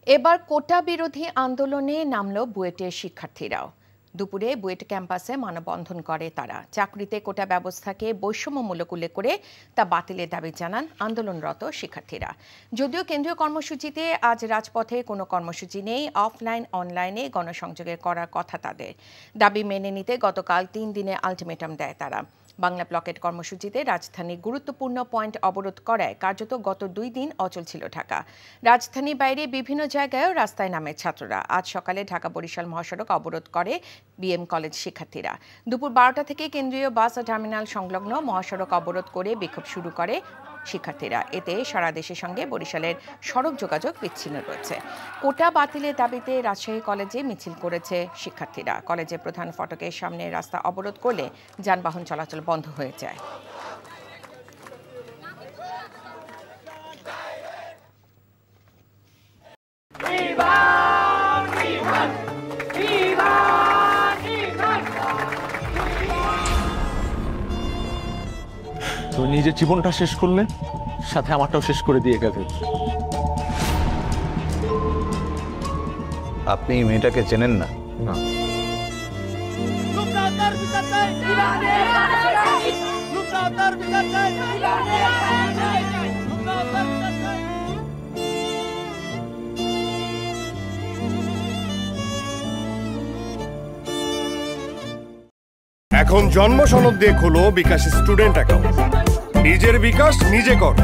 এবার কোটা বিরোধী আন্দোলনে নামল বুয়েটের শিক্ষার্থীরাও। দুপুরে বুয়েট ক্যাম্পাসে মানববন্ধন করে তারা। চাকরিতে কোটা ব্যবস্থাকে বৈষম্যমূলক উল্লেখ করে তা বাতিলের দাবি জানান আন্দোলনরত শিক্ষার্থীরা। যদিও কেন্দ্রীয় কর্মসূচিতে আজ রাজপথে কোনো কর্মসূচি নেই, অফলাইন অনলাইনে গণসংযোগের করার কথা তাদের। দাবি মেনে নিতে গতকাল 3 দিনে আলটিমেটাম দেয় তারা। বাংলা ব্লকেট কর্মসূচিতে রাজধানীর গুরুত্বপূর্ণ পয়েন্ট অবরোধ করায় কার্যত গত 2 দিন অচল ছিল ঢাকা। রাজধানীর বাইরে বিভিন্ন জায়গায়ও রাস্তায় নামে ছাত্ররা। আজ সকালে ঢাকা বরিশাল মহাসড়ক অবরোধ করে বিএম কলেজ শিক্ষার্থীরা। দুপুর 12টা থেকে কেন্দ্রীয় বাস টার্মিনাল সংলগ্ন মহাসড়ক অবরোধ করে বিক্ষোভ শুরু করে শিক্ষার্থীরা। এতে সারা দেশের সঙ্গে বরিশালের সড়ক যোগাযোগ বিচ্ছিন্ন রয়েছে। কোটা বাতিলের দাবিতে রাজশাহী কলেজে মিছিল করেছে শিক্ষার্থীরা। কলেজের প্রধান ফটকের সামনে রাস্তা অবরোধ করলে যানবাহন চলাচল বন্ধ হয়ে যায়। তুমি নিজের জীবনটা শেষ করলে, সাথে আমারটাও শেষ করে দিয়ে গেলে। আপনি এই মেয়েটাকে চেনেন না? না। এখন জন্ম সনদ দিয়ে খোলো বিকাশ স্টুডেন্ট অ্যাকাউন্ট। নিজের বিকাশ নিজে কর।